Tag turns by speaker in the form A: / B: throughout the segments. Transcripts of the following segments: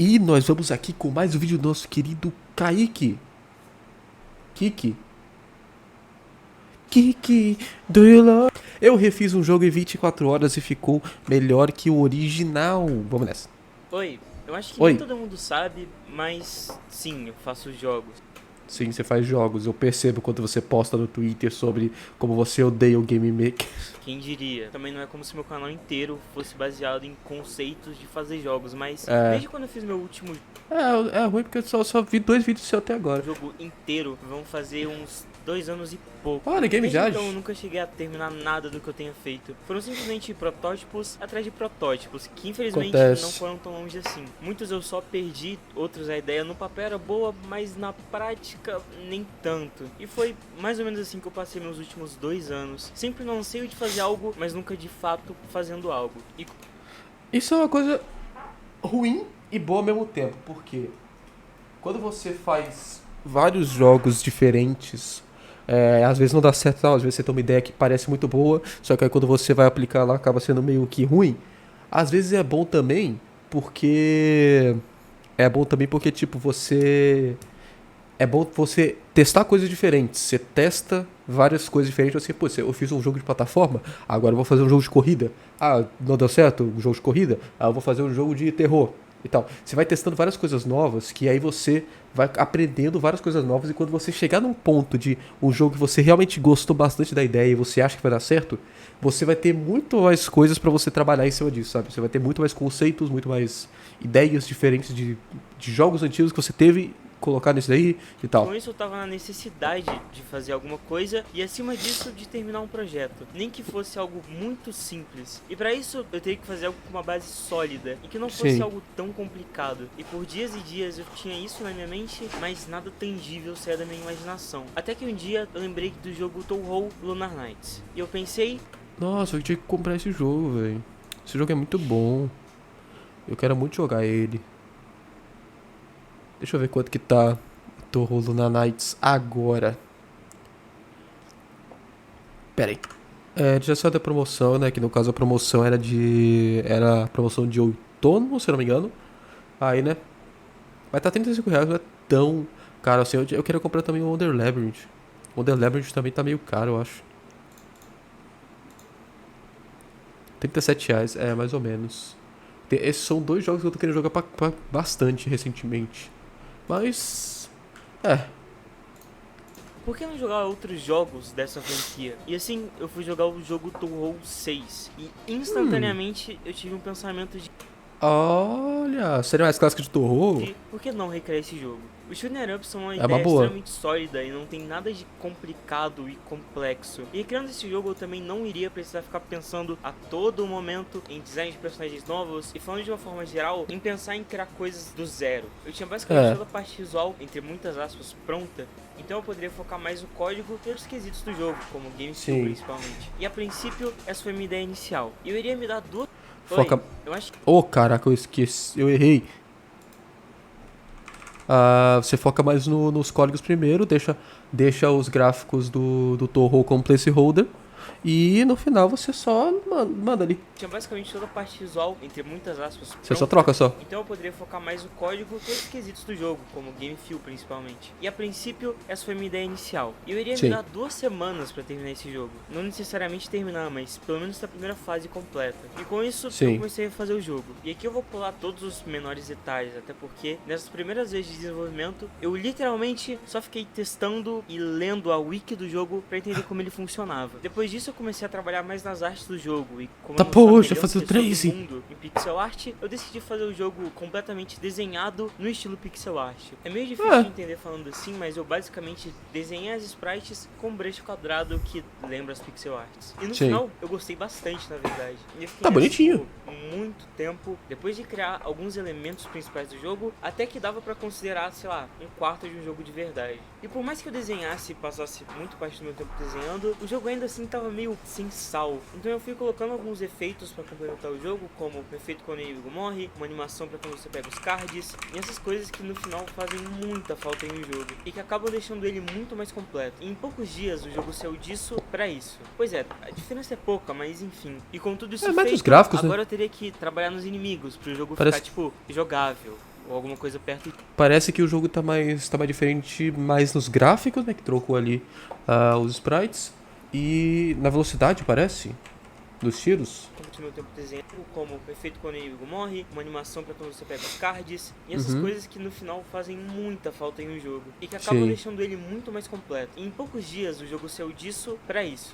A: E nós vamos aqui com mais um vídeo do nosso querido Kaique. Kiki. Kiki, do you love... Eu refiz um jogo em 24 horas e ficou melhor que o original. Vamos nessa.
B: Oi, eu acho que nem
A: Oi.
B: todo mundo sabe, mas sim, eu faço jogos.
A: Sim, você faz jogos. Eu percebo quando você posta no Twitter sobre como você odeia o Game Maker.
B: Quem diria? Também não é como se meu canal inteiro fosse baseado em conceitos de fazer jogos, mas
A: É.
B: desde quando eu fiz meu último
A: É ruim porque eu só vi 2 vídeos seus até agora.
B: jogo inteiro, vão fazer uns 2 anos e pouco.
A: Olha, Game
B: Desde
A: Judge.
B: então eu nunca cheguei a terminar nada do que eu tenha feito. Foram simplesmente protótipos atrás de protótipos, que infelizmente
A: Acontece.
B: não foram tão longe assim. Muitos eu só perdi, outros a ideia no papel era boa, mas na prática nem tanto. E foi mais ou menos assim que eu passei meus últimos 2 anos. Sempre no anseio de fazer algo, mas nunca de fato fazendo algo. E
A: Isso é uma coisa ruim e boa ao mesmo tempo, porque quando você faz vários jogos diferentes, às vezes não dá certo, não, às vezes você tem uma ideia que parece muito boa, só que aí quando você vai aplicar lá acaba sendo meio que ruim. Às vezes é bom também, porque tipo você é bom você testar coisas diferentes. Você testa várias coisas diferentes. Assim, pô, eu fiz um jogo de plataforma, agora eu vou fazer um jogo de corrida. Ah, não deu certo um jogo de corrida? Ah, eu vou fazer um jogo de terror e tal. Você vai testando várias coisas novas, que aí você vai aprendendo várias coisas novas. E quando você chegar num ponto de um jogo que você realmente gostou bastante da ideia e você acha que vai dar certo, você vai ter muito mais coisas pra você trabalhar em cima disso, sabe? Você vai ter muito mais conceitos, muito mais ideias diferentes de jogos antigos que você teve, colocar nisso daí e tal.
B: com isso eu tava na necessidade de fazer alguma coisa e acima disso de terminar um projeto, nem que fosse algo muito simples. E pra isso eu teria que fazer algo com uma base sólida e que não fosse
A: Sim.
B: algo tão complicado. E por dias e dias eu tinha isso na minha mente, mas nada tangível saía da minha imaginação. Até que um dia eu lembrei do jogo Touhou Lunar Nights. E eu pensei,
A: Nossa, eu tinha que comprar esse jogo, velho. Esse jogo é muito bom. Eu quero muito jogar ele. Deixa eu ver quanto que tá. Tô rolando na Nights agora. Pera aí. Já saiu da promoção, né? Que no caso a promoção era a promoção de outono, se eu não me engano. Aí, né? Vai tá R$ 35, não é tão caro assim. Eu quero comprar também o Wonder Labyrinth. O Wonder Labyrinth também tá meio caro, eu acho. R$ 37, mais ou menos. Esses são 2 jogos que eu tô querendo jogar pra bastante recentemente. Mas. É.
B: por que não jogar outros jogos dessa franquia? E assim, eu fui jogar o jogo Touhou 6 e instantaneamente eu tive um pensamento de
A: Olha, série mais clássica de terror?
B: por que não recriar esse jogo? Os shooter ups são uma
A: É uma
B: ideia
A: boa.
B: extremamente sólida e não tem nada de complicado e complexo. E criando esse jogo eu também não iria precisar ficar pensando a todo momento em design de personagens novos e falando de uma forma geral em pensar em criar coisas do zero. Eu tinha basicamente toda a parte visual, entre muitas aspas, pronta. Então eu poderia focar mais no código e outros quesitos do jogo, como o game feel principalmente. E a princípio, essa foi minha ideia inicial. E eu iria me dar duas...
A: Foca.
B: Oi, eu acho que...
A: Oh, caraca, eu esqueci. Eu errei. Você foca mais nos códigos primeiro, deixa os gráficos do Toho como placeholder. E no final você só manda ali.
B: tinha basicamente toda a parte visual, entre muitas aspas,
A: Você só
B: pronta.
A: troca só.
B: Então eu poderia focar mais no código e os quesitos do jogo, como o game feel principalmente. E a princípio, essa foi minha ideia inicial. E eu iria
A: Sim.
B: me dar 2 semanas pra terminar esse jogo. Não necessariamente terminar, mas pelo menos a primeira fase completa. E com isso,
A: Sim.
B: eu comecei a fazer o jogo. E aqui eu vou pular todos os menores detalhes, até porque nessas primeiras vezes de desenvolvimento, eu literalmente só fiquei testando e lendo a wiki do jogo pra entender como ele funcionava. Depois disso, eu comecei a trabalhar mais nas artes do jogo. E como
A: Tá,
B: eu não sabia
A: poxa,
B: melhor
A: fazer o
B: sobre
A: tracing.
B: mundo em pixel art, eu decidi fazer o jogo completamente desenhado no estilo pixel art. É meio difícil de entender falando assim, mas eu basicamente desenhei as sprites com um brush quadrado que lembra as pixel arts. E no
A: Sim.
B: final, eu gostei bastante, na verdade. E eu fiquei
A: Tá bonitinho.
B: por muito tempo, depois de criar alguns elementos principais do jogo, até que dava pra considerar, sei lá, um quarto de um jogo de verdade. E por mais que eu desenhasse e passasse muito parte do meu tempo desenhando, o jogo ainda assim tava meio sem sal. Então eu fui colocando alguns efeitos pra complementar o jogo, como o efeito quando o inimigo morre, uma animação pra quando você pega os cards, e essas coisas que no final fazem muita falta em um jogo, e que acabam deixando ele muito mais completo. E em poucos dias o jogo saiu disso pra isso. Pois é, a diferença é pouca, mas enfim. E com tudo isso
A: mais os
B: feito,
A: gráficos, né?
B: agora eu teria que trabalhar nos inimigos pro jogo
A: Parece-
B: ficar, tipo, jogável. ou alguma coisa perto.
A: Parece que o jogo tá mais diferente mais nos gráficos, né? Que trocou ali os sprites. E na velocidade, parece, dos tiros.
B: Continua o tempo desenhando, como o efeito quando o inimigo morre, uma animação pra quando você pega os cards, e essas
A: Uhum.
B: coisas que no final fazem muita falta em um jogo, e que acabam
A: Sim.
B: deixando ele muito mais completo. E em poucos dias o jogo saiu disso pra isso.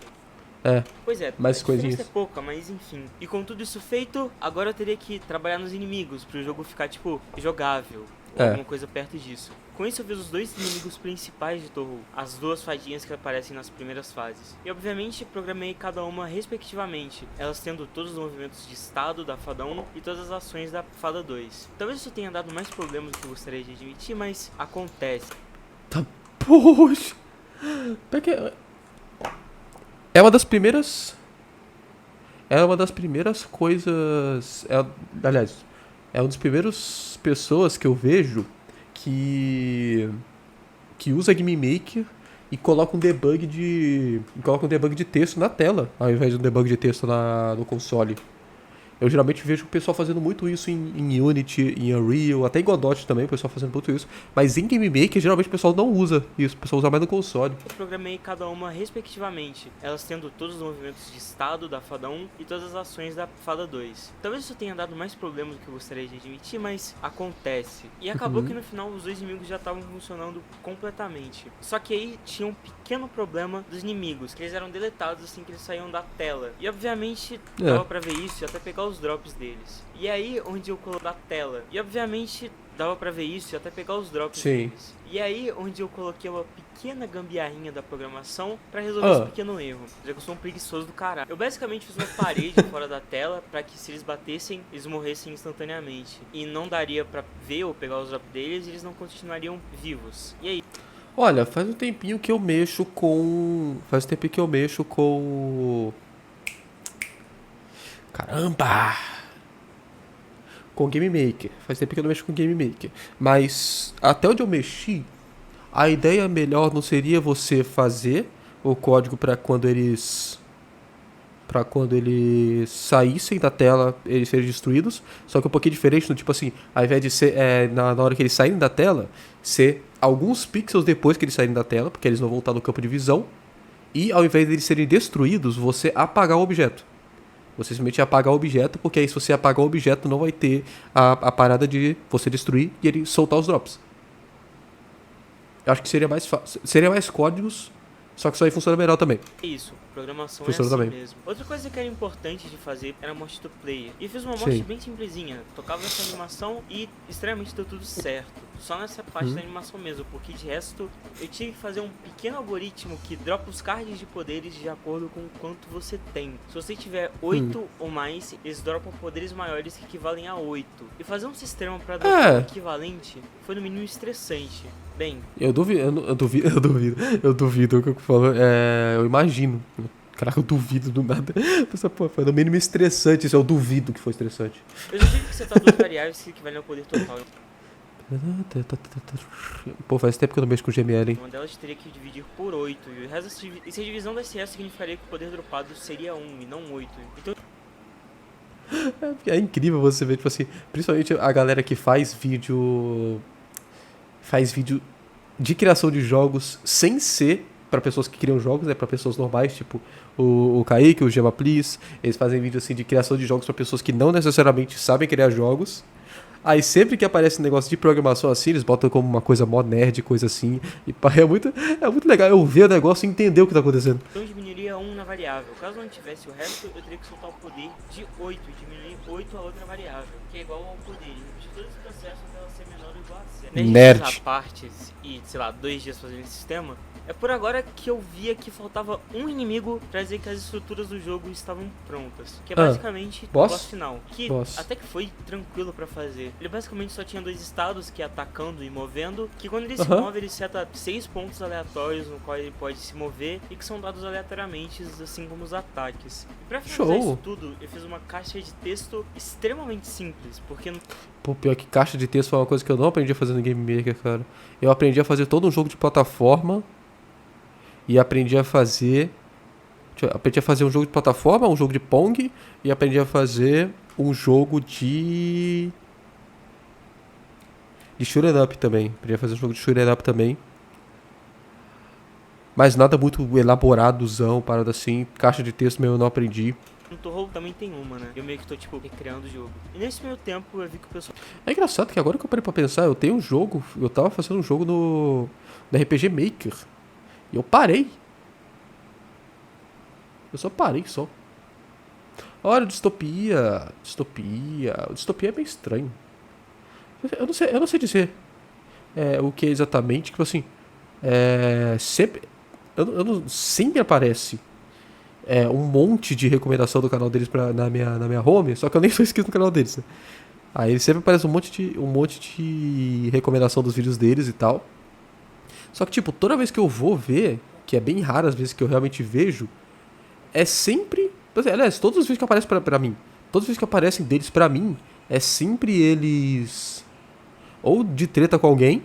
A: É,
B: Pois é,
A: mais
B: a diferença
A: coisinhas.
B: é pouca, mas enfim. E com tudo isso feito, agora eu teria que trabalhar nos inimigos pro jogo ficar, tipo, jogável. Ou alguma coisa perto disso. Com isso eu fiz os dois inimigos principais de Torro, as duas fadinhas que aparecem nas primeiras fases. E obviamente programei cada uma respectivamente, elas tendo todos os movimentos de estado da fada 1 e todas as ações da fada 2. Talvez isso tenha dado mais problemas do que eu gostaria de admitir, mas acontece.
A: Tá, poxa. Porque é uma das primeiras. É uma das primeiras coisas. Aliás, é uma das primeiras pessoas que eu vejo que usa Game Maker e coloca um debug de texto na tela, ao invés de um debug de texto no console. Eu geralmente vejo o pessoal fazendo muito isso em Unity, em Unreal, até em Godot também, o pessoal fazendo muito isso. Mas em Game Maker, geralmente o pessoal não usa isso, o pessoal usa mais no console.
B: Eu programei cada uma respectivamente, elas tendo todos os movimentos de estado da fada 1 e todas as ações da fada 2. Talvez isso tenha dado mais problemas do que eu gostaria de admitir, mas acontece. E acabou que no final os dois inimigos já estavam funcionando completamente. Só que aí tinha um pequeno problema dos inimigos, que eles eram deletados assim que eles saíam da tela. E obviamente dava pra ver isso e até pegar os drops deles. E aí onde eu coloquei da tela. E obviamente dava pra ver isso e até pegar os drops deles. E aí onde eu coloquei uma pequena gambiarrinha da programação pra resolver esse pequeno erro. Já que eu sou um preguiçoso do caralho. Eu basicamente fiz uma parede fora da tela pra que se eles batessem, eles morressem instantaneamente. E não daria pra ver ou pegar os drops deles e eles não continuariam vivos. E aí?
A: Olha, faz um tempinho que eu mexo com. Faz um tempinho que eu mexo com. Caramba! Com o Game Maker. Faz tempo que eu não mexo com o Game Maker. Mas até onde eu mexi, a ideia melhor não seria você fazer o código para quando eles saíssem da tela, eles serem destruídos, só que um pouquinho diferente, do tipo assim, ao invés de ser na hora que eles saírem da tela, ser alguns pixels depois que eles saírem da tela, porque eles não vão estar no campo de visão, e ao invés de eles serem destruídos, você apagar o objeto. Você simplesmente apagar o objeto, porque aí se você apagar o objeto não vai ter a parada de você destruir e ele soltar os drops. Eu acho que seria mais fácil. Seria mais códigos, só que isso aí funciona melhor também.
B: Isso, programação
A: Funciona
B: é assim
A: também.
B: mesmo. Outra coisa que era importante de fazer era morte do player. E fiz uma morte bem simplesinha. Tocava essa animação e estranhamente deu tudo certo. Só nessa parte da animação mesmo, porque de resto eu tive que fazer um pequeno algoritmo que dropa os cards de poderes de acordo com o quanto você tem. Se você tiver 8 ou mais, eles dropam poderes maiores que equivalem a 8. E fazer um sistema para dropar o equivalente foi no mínimo estressante. Bem,
A: eu duvido o que eu falo. Eu imagino. Caraca, eu duvido do nada. Essa porra foi no mínimo estressante. Isso eu duvido que foi estressante.
B: eu já tive que setar duas variáveis que equivalem ao poder total.
A: Pô, faz tempo que eu não mexo com GML, hein?
B: Uma delas teria que dividir por 8. E o resto, e se a divisão da CS significaria que o poder dropado seria 1 e não 8. Então
A: É incrível você ver, tipo assim, principalmente a galera que faz vídeo de criação de jogos sem ser pra pessoas que criam jogos, né, pra pessoas normais, tipo o Kaique, o Gema Please, eles fazem vídeo assim de criação de jogos pra pessoas que não necessariamente sabem criar jogos. Aí sempre que aparece um negócio de programação assim, eles botam como uma coisa mó nerd, coisa assim. E pá, é muito legal eu ver o negócio e entender o que tá acontecendo.
B: Então diminuiria 1 na variável. Caso não tivesse o resto, eu teria que soltar o poder de 8 e diminuir 8 a outra variável, que é igual ao poder. E repetir todo esse processo até ela ser menor ou igual a 0.
A: Nerd.
B: Usar partes e, sei lá, 2 dias fazendo esse sistema, é por agora que eu via que faltava um inimigo pra dizer que as estruturas do jogo estavam prontas. Que é basicamente o boss final. Que até que foi tranquilo pra fazer. Ele basicamente só tinha 2 estados, que é atacando e movendo. Que quando ele se move, ele seta 6 pontos aleatórios no qual ele pode se mover. E que são dados aleatoriamente, assim como os ataques. E pra finalizar isso tudo, eu fiz uma caixa de texto extremamente simples. Porque
A: Pô, pior que caixa de texto foi uma coisa que eu não aprendi a fazer no Game Maker, cara. Eu aprendi a fazer todo um jogo de plataforma. E aprendi a fazer um jogo de plataforma, um jogo de Pong. E aprendi a fazer um jogo de... De shoot'em up também. Podia fazer um jogo de shoot'em up também. Mas nada muito elaboradozão, parada assim. Caixa de texto mesmo eu não aprendi.
B: No Torro também tem uma, né? Eu meio que tô, tipo, recriando o jogo. E nesse meio tempo eu vi que o pessoal...
A: É engraçado que agora que eu parei pra pensar, eu tenho um jogo, eu tava fazendo um jogo no RPG Maker. E eu parei. Eu só parei só. Olha, distopia. Distopia. Distopia é meio estranho. Eu não sei dizer o que é exatamente, tipo assim. Sempre. Sempre aparece um monte de recomendação do canal deles na minha home, só que eu nem sou inscrito no canal deles, né? Aí sempre aparece um monte de recomendação dos vídeos deles e tal. Só que, tipo, toda vez que eu vou ver, que é bem raro as vezes que eu realmente vejo, é sempre. Aliás, todos os vídeos que aparecem pra mim, todos os vídeos que aparecem deles pra mim, é sempre eles. Ou de treta com alguém,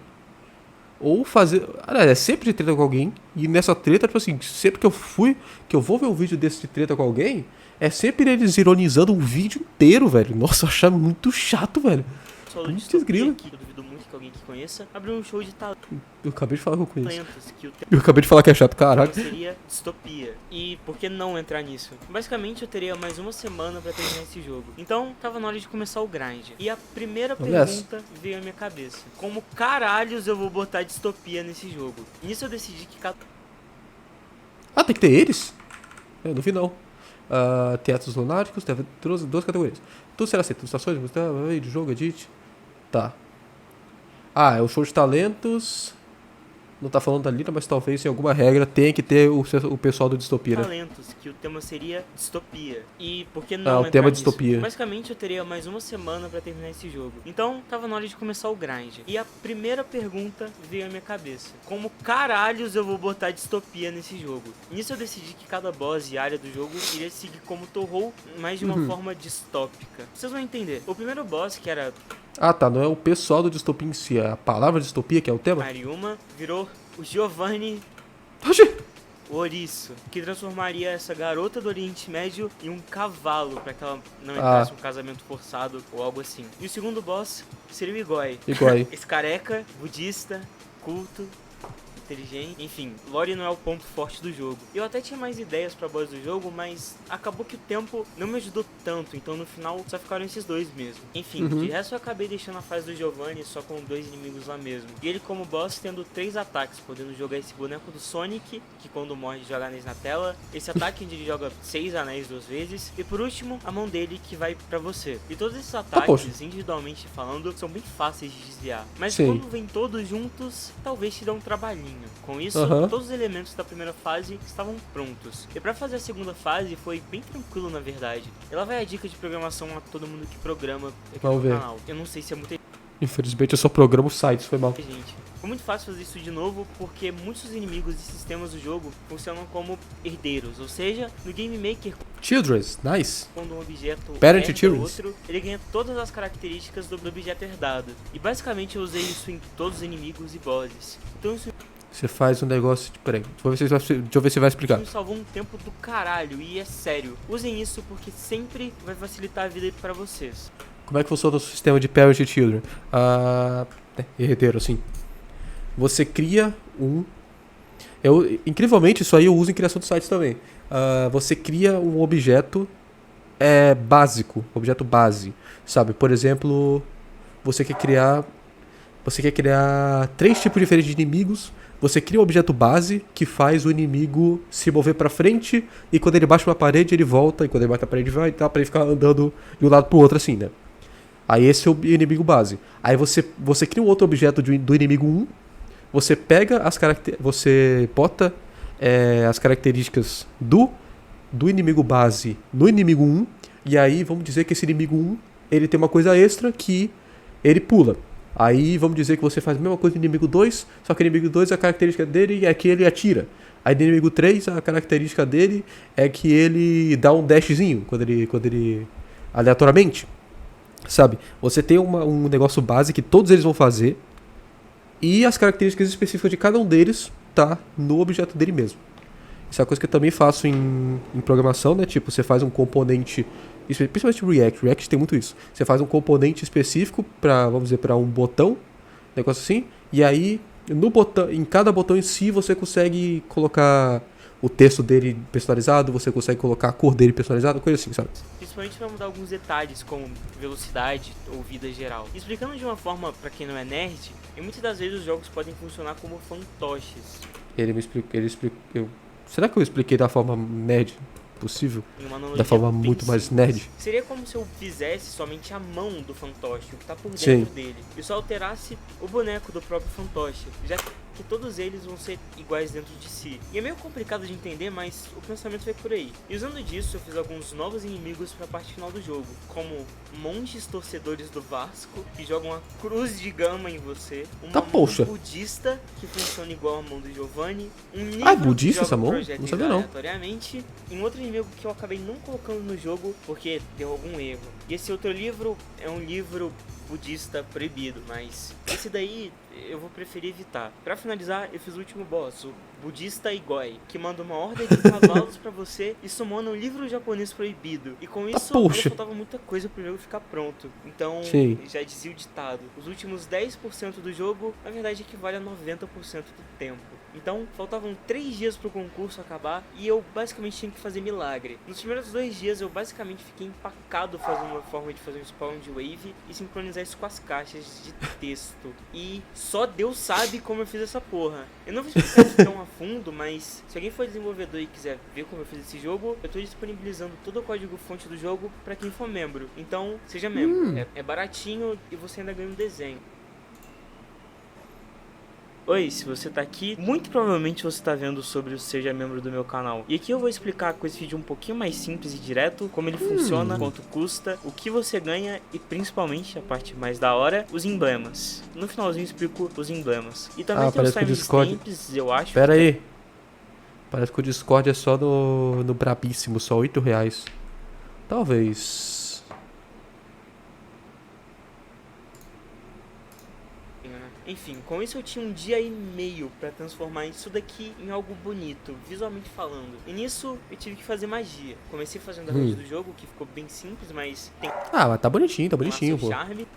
A: ou fazer. Aliás, é sempre de treta com alguém, e nessa treta, tipo assim, sempre que eu vou ver um vídeo desse de treta com alguém, é sempre eles ironizando um vídeo inteiro, velho. Nossa, eu achava muito chato, velho.
B: Solo de
A: Putz,
B: distopia
A: grila.
B: aqui, eu duvido muito que alguém que conheça, abriu um show de
A: Eu acabei de falar que eu conheço.
B: talentos, que o
A: Eu acabei de falar que é chato,
B: tema
A: caraca.
B: seria distopia. E por que não entrar nisso? Basicamente eu teria mais uma semana pra terminar esse jogo. Então tava na hora de começar o grind. E a primeira pergunta veio à minha cabeça: como caralhos eu vou botar distopia nesse jogo? Nisso eu decidi que
A: Ah, tem que ter eles? Eu não vi não. Teatros lunáticos, teve duas categorias. Tudo será aceito. Ilustrações, música, de jogo, edit. Tá. É o show de talentos. Não tá falando da Lina, mas talvez em alguma regra tenha que ter o pessoal do Distopia, né?
B: talentos, que o tema seria distopia. E por que não
A: o
B: entrar
A: tema
B: nisso?
A: distopia.
B: Basicamente eu teria mais uma semana pra terminar esse jogo. Então tava na hora de começar o grind. E a primeira pergunta veio à minha cabeça: como caralhos eu vou botar distopia nesse jogo? Nisso eu decidi que cada boss e área do jogo iria seguir como Torrou, mas de uma forma distópica. Vocês vão entender. O primeiro boss, que era
A: Tá. Não é o pessoal do Distopia em si, é a palavra distopia que é o tema?
B: Ariuma, virou o Giovanni
A: Oxi!
B: Ouriço, que transformaria essa garota do Oriente Médio em um cavalo para que ela não entrasse em um casamento forçado ou algo assim. E o segundo boss seria o Igoi.
A: Igoi.
B: Esse careca, budista, culto, inteligente, enfim, lore não é o ponto forte do jogo. Eu até tinha mais ideias pra boss do jogo, mas acabou que o tempo não me ajudou tanto, então no final só ficaram esses dois mesmo. Enfim, de resto eu acabei deixando a fase do Giovanni só com 2 inimigos lá mesmo. E ele como boss tendo 3 ataques, podendo jogar esse boneco do Sonic, que quando morre joga anéis na tela, esse ataque onde ele joga 6 anéis 2 vezes, e por último, a mão dele que vai pra você. E todos esses ataques, individualmente falando, são bem fáceis de desviar. Mas quando vem todos juntos, talvez te dê um trabalhinho. Com isso, todos os elementos da primeira fase estavam prontos. E pra fazer a segunda fase foi bem tranquilo, na verdade. Ela vai a dica de programação a todo mundo que programa aqui no canal. Eu não sei se é muita
A: Infelizmente eu só programo sites, foi mal.
B: gente. Foi muito fácil fazer isso de novo, porque muitos dos inimigos e sistemas do jogo funcionam como herdeiros, ou seja, no Game Maker,
A: Children's, nice.
B: quando um objeto
A: Parent
B: herda
A: Children's.
B: outro, ele ganha todas as características do objeto herdado. E basicamente eu usei isso em todos os inimigos e bosses. Então isso
A: Você faz um negócio. Peraí, deixa eu ver se vai explicar.
B: me salvou um tempo do caralho, e é sério. Usem isso porque sempre vai facilitar a vida pra vocês.
A: Como é que funciona o sistema de Parent e Children? Herdeiro, assim. Você cria um. Incrivelmente, isso aí eu uso em criação de sites também. Você cria um objeto básico, objeto base. Sabe? Por exemplo, você quer criar 3 tipos diferentes de inimigos. Você cria um objeto base que faz o inimigo se mover pra frente, e quando ele bate uma parede ele volta, e quando ele bate a parede vai, tá, pra ele ficar andando de um lado pro outro assim, né? Aí esse é o inimigo base. Aí você cria um outro objeto do inimigo 1, você pega você bota as características do inimigo base no inimigo 1, e aí vamos dizer que esse inimigo 1, ele tem uma coisa extra que ele pula. Aí vamos dizer que você faz a mesma coisa no inimigo 2, só que o inimigo 2 a característica dele é que ele atira. Aí no inimigo 3 a característica dele é que ele dá um dashzinho quando ele aleatoriamente. Sabe? Você tem um negócio base que todos eles vão fazer, e as características específicas de cada um deles tá no objeto dele mesmo. Isso é uma coisa que eu também faço em programação, né? Tipo, você faz um componente, principalmente React tem muito isso. Você faz um componente específico para, vamos dizer, para um botão, negócio assim. E aí, no botão, em cada botão em si, você consegue colocar o texto dele personalizado, você consegue colocar a cor dele personalizada, coisa assim, sabe?
B: Principalmente para mudar alguns detalhes, como velocidade ou vida geral. Explicando de uma forma para quem não é nerd, e muitas das vezes os jogos podem funcionar como fantoches.
A: Será que eu expliquei da forma nerd possível?
B: Em uma analogia
A: Da forma
B: bem
A: muito mais
B: simples.
A: nerd?
B: Seria como se eu fizesse somente a mão do fantoche, o que está por dentro
A: Sim.
B: dele, e só alterasse o boneco do próprio fantoche, já que todos eles vão ser iguais dentro de si. E é meio complicado de entender, mas o pensamento foi por aí. E usando disso, eu fiz alguns novos inimigos para a parte final do jogo, como monges torcedores do Vasco, que jogam a cruz de gama em você, uma
A: Tá,
B: mão
A: poxa.
B: budista, que funciona igual a mão do Giovanni, um livro
A: Ah, é budista
B: que joga
A: essa mão?
B: projéteis
A: Não sabia não.
B: aleatoriamente, e um outro inimigo que eu acabei não colocando no jogo porque deu algum erro. E esse outro livro é um livro budista proibido, mas esse daí eu vou preferir evitar. Pra finalizar, eu fiz o último boss, o Budista Igoi, que manda uma ordem de cavalos pra você e sumona um livro japonês proibido. E com isso, ainda
A: poxa.
B: faltava muita coisa pro jogo ficar pronto. Então,
A: Sim.
B: já dizia o ditado, os últimos 10% do jogo, na verdade, equivale a 90% do tempo. Então, faltavam 3 dias pro concurso acabar e eu basicamente tinha que fazer milagre. Nos primeiros 2 dias, eu basicamente fiquei empacado fazendo uma forma de fazer um spawn de wave e sincronizar isso com as caixas de texto. E só Deus sabe como eu fiz essa porra. Eu não vou explicar isso tão a fundo, mas se alguém for desenvolvedor e quiser ver como eu fiz esse jogo, eu tô disponibilizando todo o código fonte do jogo pra quem for membro. Então, seja membro. É baratinho e você ainda ganha um desenho. Oi, se você tá aqui, muito provavelmente você tá vendo sobre o Seja Membro do meu canal. E aqui eu vou explicar com esse vídeo um pouquinho mais simples e direto, como ele funciona, quanto custa, o que você ganha e principalmente, a parte mais da hora, os emblemas. No finalzinho eu explico os emblemas. E também tem os
A: parece que o Discord...
B: timestamps, eu acho.
A: Pera aí. Parece que o Discord é só no brabíssimo, só R$8. Talvez...
B: Enfim, com isso eu tinha um dia e meio pra transformar isso daqui em algo bonito, visualmente falando. E nisso eu tive que fazer magia. Comecei fazendo a rede do jogo, que ficou bem simples, mas tem
A: Ah, mas tá bonitinho,
B: seu
A: pô.
B: charme.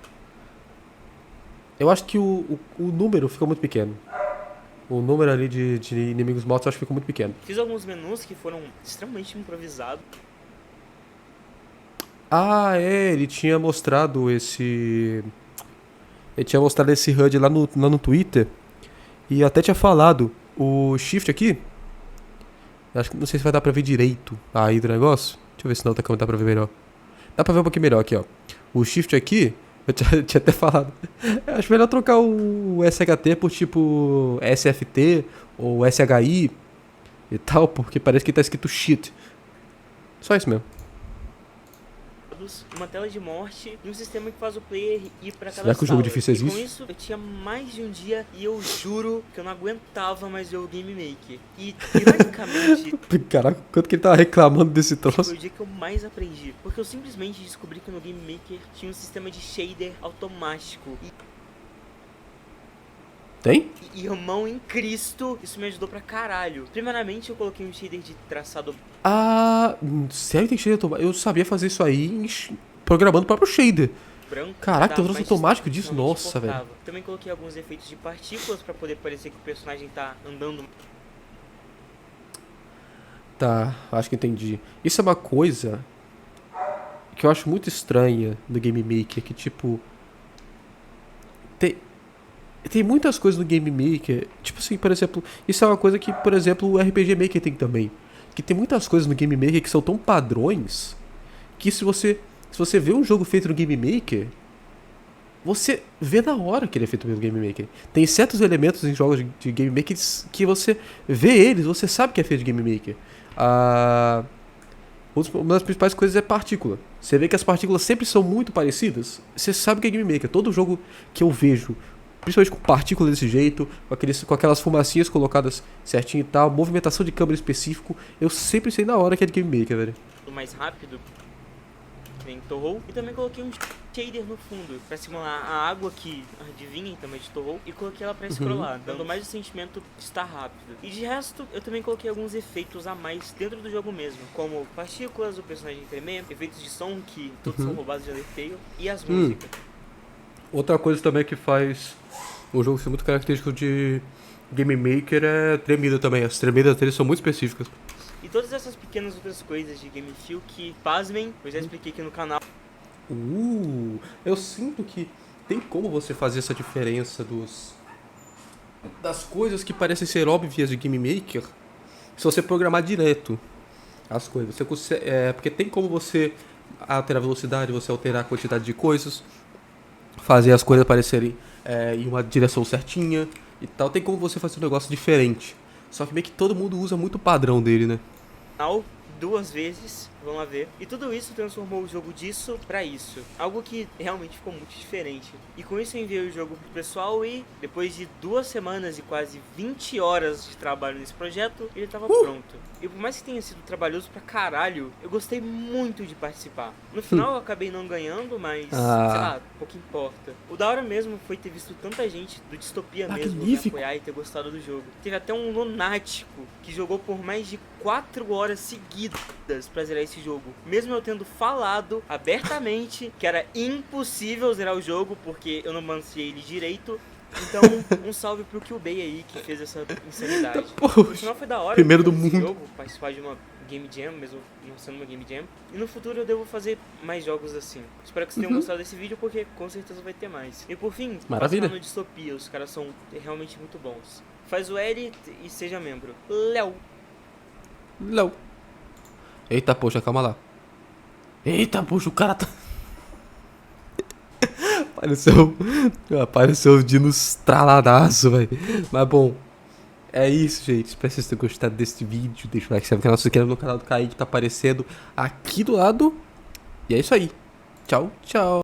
A: Eu acho que o número ficou muito pequeno. O número ali de inimigos mortos eu acho que ficou muito pequeno.
B: Fiz alguns menus que foram extremamente improvisados.
A: Ah, ele tinha mostrado esse... Ele tinha mostrado esse HUD lá no Twitter. E até tinha falado, o Shift aqui... Acho que não sei se vai dar pra ver direito aí do negócio. Deixa eu ver se na outra câmera dá pra ver melhor. Dá pra ver um pouquinho melhor aqui, ó. O Shift aqui, eu tinha até falado. Eu acho melhor trocar o SHT por tipo SFT ou SHI e tal, porque parece que tá escrito shit. Só isso mesmo.
B: Uma tela de morte e um sistema que faz o player ir pra cada
A: Será que o jogo
B: sala.
A: difícil
B: E com
A: existe?
B: isso eu tinha mais de um dia e eu juro que eu não aguentava mais ver o Game Maker. E ironicamente
A: Caraca, quanto que ele tava reclamando desse
B: foi
A: troço.
B: o dia que eu mais aprendi. Porque eu simplesmente descobri que no Game Maker tinha um sistema de shader automático.
A: Tem?
B: E irmão em Cristo, isso me ajudou pra caralho. Primeiramente eu coloquei um shader de traçado
A: Ah, sério que tem shader automático? Eu sabia fazer isso aí programando o próprio shader.
B: branco.
A: Caraca, tem um
B: dava
A: troço
B: mais
A: automático disso?
B: realmente
A: Nossa, velho.
B: cortava. Também coloquei alguns efeitos de partículas pra poder parecer que o personagem tá andando.
A: Tá, acho que entendi. Isso é uma coisa que eu acho muito estranha no Game Maker, que tipo... Tem muitas coisas no Game Maker, tipo assim, por exemplo, isso é uma coisa que, por exemplo, o RPG Maker tem também. Que tem muitas coisas no Game Maker que são tão padrões que se você vê um jogo feito no Game Maker, você vê na hora que ele é feito pelo Game Maker. Tem certos elementos em jogos de Game Maker que você vê eles, você sabe que é feito de Game Maker. Uma das principais coisas é partícula. Você vê que as partículas sempre são muito parecidas. Você sabe que é Game Maker. Todo jogo que eu vejo, principalmente com partículas desse jeito, com aquelas fumacinhas colocadas certinho e tal, movimentação de câmera específico, eu sempre sei na hora que é de Game Maker, velho.
B: Mais rápido, que nem Torrou. E também coloquei um shader no fundo pra simular a água que adivinhem também de Torrou. E coloquei ela pra scrollar, dando mais o sentimento de estar rápido. E de resto, eu também coloquei alguns efeitos a mais dentro do jogo mesmo, como partículas, o personagem tremer, efeitos de som que todos são roubados de Undertale, e as músicas.
A: Outra coisa também que faz Um jogo que é muito característico de Game Maker é tremida também. As tremidas deles são muito específicas.
B: E todas essas pequenas outras coisas de Game Feel que, pasmem, eu já expliquei aqui no canal.
A: Eu sinto que tem como você fazer essa diferença das coisas que parecem ser óbvias de Game Maker se você programar direto as coisas. Porque tem como você alterar a velocidade, você alterar a quantidade de coisas, fazer as coisas aparecerem em uma direção certinha e tal. Tem como você fazer um negócio diferente. Só que meio que todo mundo usa muito o padrão dele, né?
B: 2 vezes, vamos lá ver. E tudo isso transformou o jogo disso pra isso. Algo que realmente ficou muito diferente. E com isso eu enviei o jogo pro pessoal e depois de 2 semanas e quase 20 horas de trabalho nesse projeto, ele tava pronto. E por mais que tenha sido trabalhoso pra caralho, eu gostei muito de participar. No final eu acabei não ganhando, mas sei lá, pouco importa. O da hora mesmo foi ter visto tanta gente do Distopia mesmo me apoiar e ter gostado do jogo. Teve até um lunático que jogou por mais de 4 horas seguidas pra zerar esse jogo. Mesmo eu tendo falado abertamente que era impossível zerar o jogo porque eu não balanceei ele direito. Então, um salve pro Kyubey aí que fez essa insanidade. No final foi da hora.
A: Primeiro do mundo.
B: Jogo, participar de uma Game Jam, mesmo não sendo uma Game Jam. E no futuro eu devo fazer mais jogos assim. Espero que vocês tenham gostado desse vídeo porque com certeza vai ter mais. E por fim,
A: maravilha.
B: No Distopia, os caras são realmente muito bons. Faz o L e seja membro. Léo.
A: Eita, poxa, calma lá. Eita, poxa, o cara tá... Apareceu os dinos traladaço, velho. Mas bom, é isso, gente. Espero que vocês tenham gostado desse vídeo. Deixa o like, se inscreve no canal do Kaique, tá aparecendo aqui do lado. E é isso aí. Tchau, tchau.